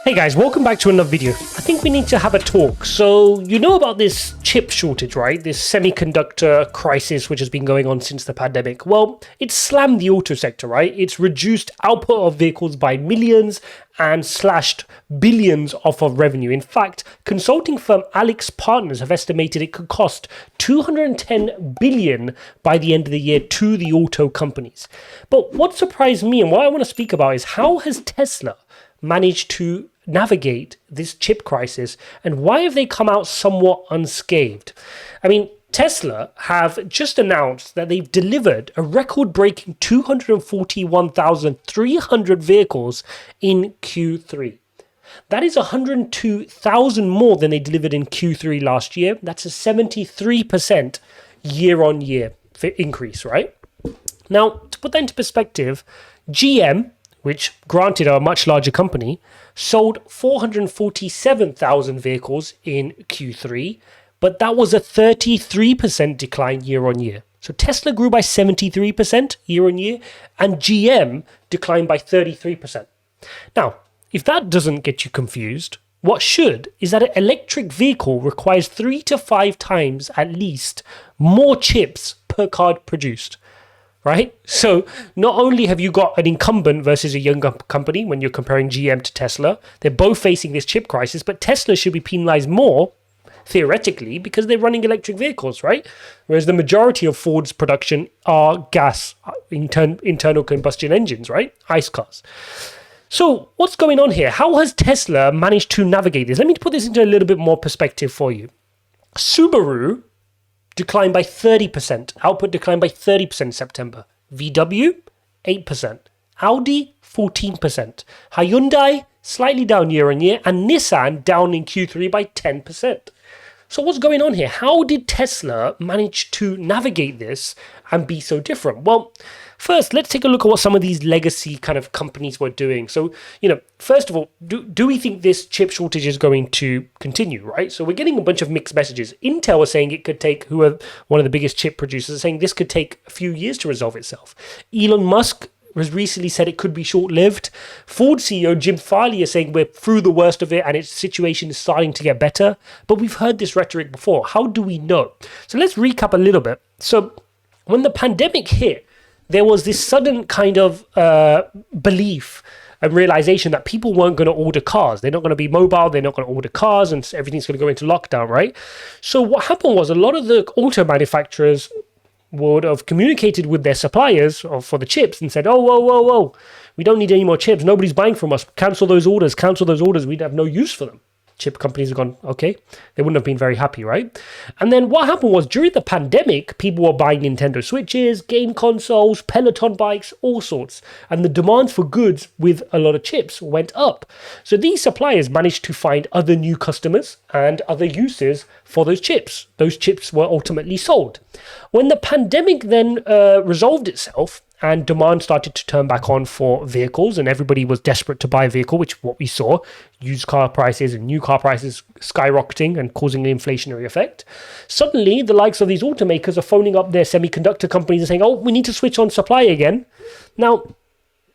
Hey guys, welcome back to another video. I think we need to have a talk. So you know about this chip shortage, right? This semiconductor crisis which has been going on since the pandemic. Well, it's slammed the auto sector, right? It's reduced output of vehicles by millions and slashed billions off of revenue. In fact, consulting firm Alex Partners have estimated it could cost 210 billion by the end of the year to the auto companies. But what surprised me and what I want to speak about is how has Tesla managed to navigate this chip crisis, and why have they come out somewhat unscathed? I mean, Tesla have just announced that they've delivered a record-breaking 241,300 vehicles in Q3. That is 102,000 more than they delivered in Q3 last year. That's a 73% year-on-year increase, right? Now, to put that into perspective, GM, which granted are a much larger company, sold 447,000 vehicles in Q3, but that was a 33% decline year on year. So Tesla grew by 73% year on year, and GM declined by 33%. Now, if that doesn't get you confused, what should is that an electric vehicle requires 3 to 5 times at least more chips per car produced. Right? So not only have you got an incumbent versus a younger company when you're comparing GM to Tesla, they're both facing this chip crisis, but Tesla should be penalized more, theoretically, because they're running electric vehicles, right? Whereas the majority of Ford's production are gas, internal combustion engines, right? ICE cars. So what's going on here? How has Tesla managed to navigate this? Let me put this into a little bit more perspective for you. Subaru declined by 30%. Output declined by 30% in September. VW, 8%. Audi, 14%. Hyundai, slightly down year on year. And Nissan, down in Q3 by 10%. So what's going on here? How did Tesla manage to navigate this and be so different? Well, first, let's take a look at what some of these legacy kind of companies were doing. So, first of all, do we think this chip shortage is going to continue, right? So we're getting a bunch of mixed messages. Intel is saying it could take, who are one of the biggest chip producers, saying this could take a few years to resolve itself. Elon Musk has recently said it could be short-lived. Ford CEO Jim Farley is saying we're through the worst of it and its situation is starting to get better. But we've heard this rhetoric before. How do we know? So let's recap a little bit. So when the pandemic hit, there was this sudden kind of belief and realization that people weren't going to order cars. They're not going to be mobile. They're not going to order cars, and everything's going to go into lockdown, right? So what happened was a lot of the auto manufacturers would have communicated with their suppliers for the chips and said, whoa, we don't need any more chips. Nobody's buying from us. Cancel those orders. We'd have no use for them. Chip companies have gone, okay. They wouldn't have been very happy, right? And then what happened was during the pandemic, people were buying Nintendo Switches, game consoles, Peloton bikes, all sorts. And the demand for goods with a lot of chips went up. So these suppliers managed to find other new customers and other uses for those chips. Those chips were ultimately sold. When the pandemic then resolved itself, and demand started to turn back on for vehicles, and everybody was desperate to buy a vehicle, which what we saw, used car prices and new car prices skyrocketing and causing an inflationary effect. Suddenly, the likes of these automakers are phoning up their semiconductor companies and saying, we need to switch on supply again. Now,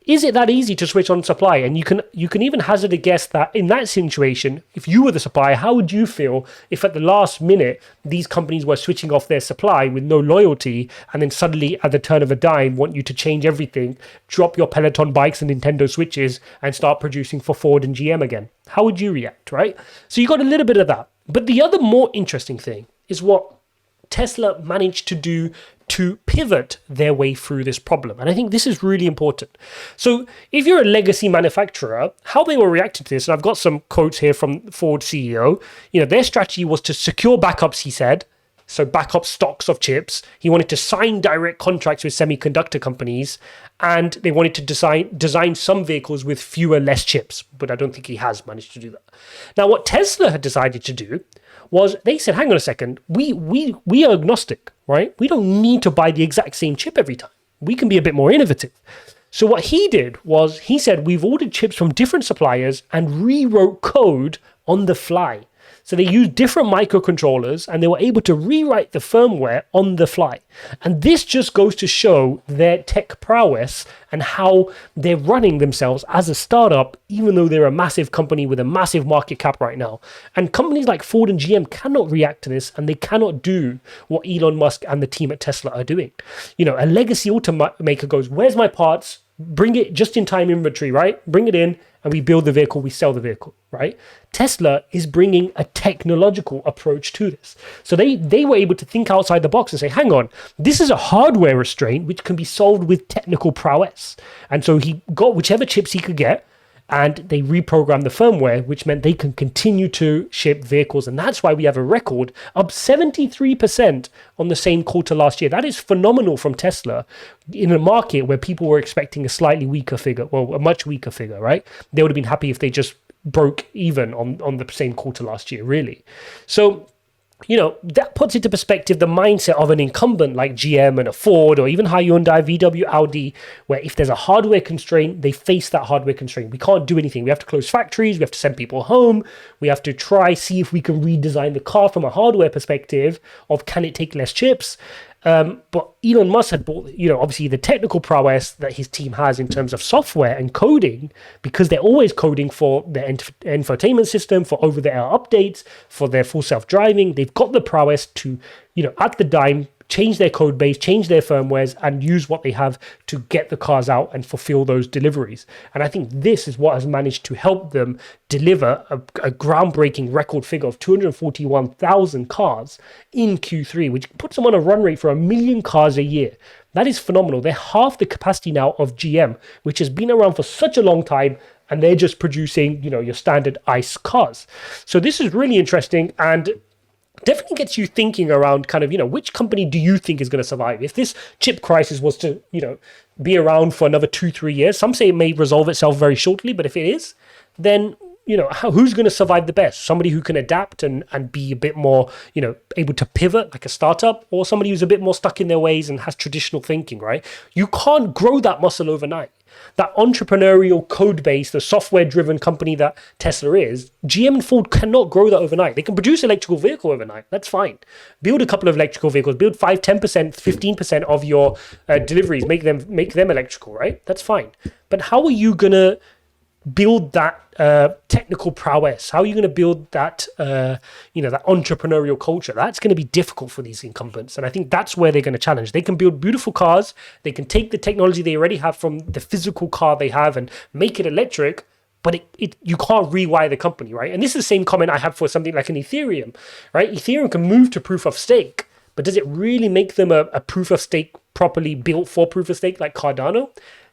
is it that easy to switch on supply? And you can even hazard a guess that in that situation, if you were the supplier, how would you feel if at the last minute these companies were switching off their supply with no loyalty, and then suddenly at the turn of a dime want you to change everything, drop your Peloton bikes and Nintendo Switches and start producing for Ford and GM again? How would you react, right? So you got a little bit of that. But the other more interesting thing is what Tesla managed to do to pivot their way through this problem. And I think this is really important. So if you're a legacy manufacturer, how they were reacting to this, and I've got some quotes here from Ford CEO, their strategy was to secure backups, he said. So backup stocks of chips. He wanted to sign direct contracts with semiconductor companies, and they wanted to design some vehicles with less chips, but I don't think he has managed to do that. Now, what Tesla had decided to do was they said, hang on a second, we are agnostic, right? We don't need to buy the exact same chip every time. We can be a bit more innovative. So what he did was he said, we've ordered chips from different suppliers and rewrote code on the fly. So they used different microcontrollers and they were able to rewrite the firmware on the fly. And this just goes to show their tech prowess and how they're running themselves as a startup, even though they're a massive company with a massive market cap right now. And companies like Ford and GM cannot react to this, and they cannot do what Elon Musk and the team at Tesla are doing. You know, a legacy automaker goes, where's my parts? Bring it just in time inventory, right? Bring it in and we build the vehicle, we sell the vehicle, right? Tesla is bringing a technological approach to this. So they were able to think outside the box and say, hang on, this is a hardware restraint which can be solved with technical prowess. And so he got whichever chips he could get, and they reprogrammed the firmware, which meant they can continue to ship vehicles. And that's why we have a record up 73% on the same quarter last year. That is phenomenal from Tesla in a market where people were expecting a slightly weaker figure, well, a much weaker figure, right? They would have been happy if they just broke even on the same quarter last year, really. So, you know, that puts into perspective the mindset of an incumbent like GM and a Ford or even Hyundai, VW, Audi, where if there's a hardware constraint, they face that hardware constraint. We can't do anything. We have to close factories. We have to send people home. We have to see if we can redesign the car from a hardware perspective of can it take less chips. But Elon Musk had bought, you know, obviously the technical prowess that his team has in terms of software and coding, because they're always coding for their infotainment system, for over-the-air updates, for their full self-driving. They've got the prowess to, you know, at the dime, change their code base, change their firmwares, and use what they have to get the cars out and fulfill those deliveries. And I think this is what has managed to help them deliver a groundbreaking record figure of 241,000 cars in Q3, which puts them on a run rate for 1 million cars a year. That is phenomenal. They're half the capacity now of GM, which has been around for such a long time, and they're just producing, you know, your standard ICE cars. So this is really interesting, and definitely gets you thinking around kind of, you know, which company do you think is going to survive? If this chip crisis was to, you know, be around for another 2-3 years, some say it may resolve itself very shortly, but if it is, then, you know, who's going to survive the best? Somebody who can adapt and be a bit more, you know, able to pivot like a startup, or somebody who's a bit more stuck in their ways and has traditional thinking, right? You can't grow that muscle overnight. That entrepreneurial code base, the software-driven company that Tesla is, GM and Ford cannot grow that overnight. They can produce electrical vehicle overnight. That's fine. Build a couple of electrical vehicles. Build 5, 10%, 15% of your deliveries. Make them electrical, right? That's fine. But how are you going to build that technical prowess? How are you going to build that, you know, that entrepreneurial culture? That's going to be difficult for these incumbents. And I think that's where they're going to challenge. They can build beautiful cars. They can take the technology they already have from the physical car they have and make it electric, but you can't rewire the company, right? And this is the same comment I have for something like an Ethereum, right? Ethereum can move to proof of stake, but does it really make them a proof of stake properly built for proof of stake like Cardano?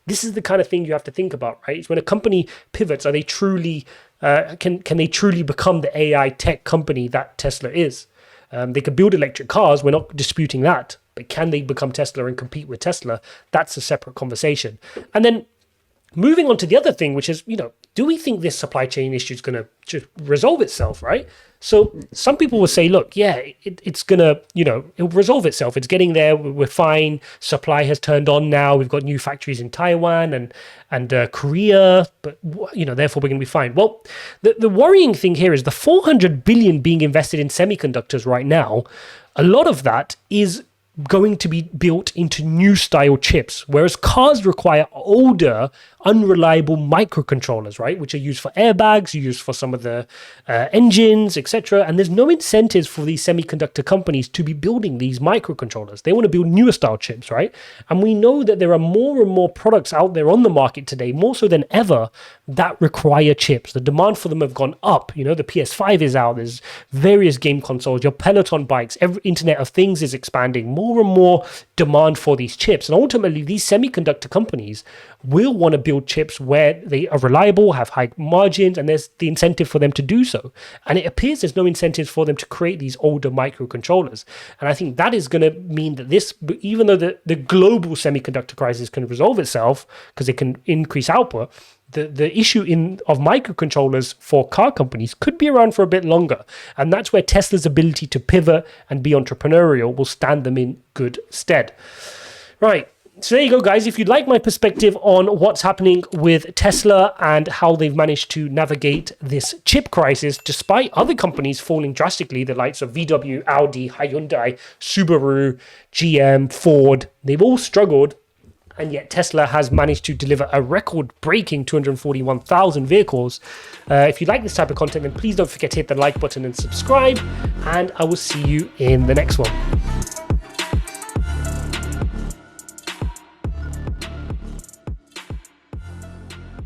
This is the kind of thing you have to think about, right? It's when a company pivots, are they truly, can they truly become the AI tech company that Tesla is? They can build electric cars, we're not disputing that, but can they become Tesla and compete with Tesla? That's a separate conversation. And then moving on to the other thing, which is, you know, do we think this supply chain issue is going to just resolve itself, right? So some people will say, look, yeah, it's going to, you know, it'll resolve itself. It's getting there. We're fine. Supply has turned on now. We've got new factories in Taiwan and Korea, but, you know, therefore we're going to be fine. Well, the worrying thing here is the 400 billion being invested in semiconductors right now. A lot of that is going to be built into new style chips, whereas cars require older, unreliable microcontrollers, right, which are used for airbags, used for some of the engines, etc. And there's no incentives for these semiconductor companies to be building these microcontrollers. They want to build newer style chips, right? And we know that there are more and more products out there on the market today, more so than ever, that require chips. The demand for them have gone up. You know, the PS5 is out. There's various game consoles, your Peloton bikes, every Internet of Things is expanding. More and more demand for these chips. And ultimately, these semiconductor companies will want to build chips where they are reliable, have high margins, and there's the incentive for them to do so. And it appears there's no incentives for them to create these older microcontrollers. And I think that is going to mean that this, even though the global semiconductor crisis can resolve itself because it can increase output, the issue of microcontrollers for car companies could be around for a bit longer. And that's where Tesla's ability to pivot and be entrepreneurial will stand them in good stead. Right. So there you go, guys. If you'd like my perspective on what's happening with Tesla and how they've managed to navigate this chip crisis, despite other companies falling drastically, the likes of VW, Audi, Hyundai, Subaru, GM, Ford, they've all struggled. And yet Tesla has managed to deliver a record-breaking 241,000 vehicles. If you like this type of content, then please don't forget to hit the like button and subscribe. And I will see you in the next one.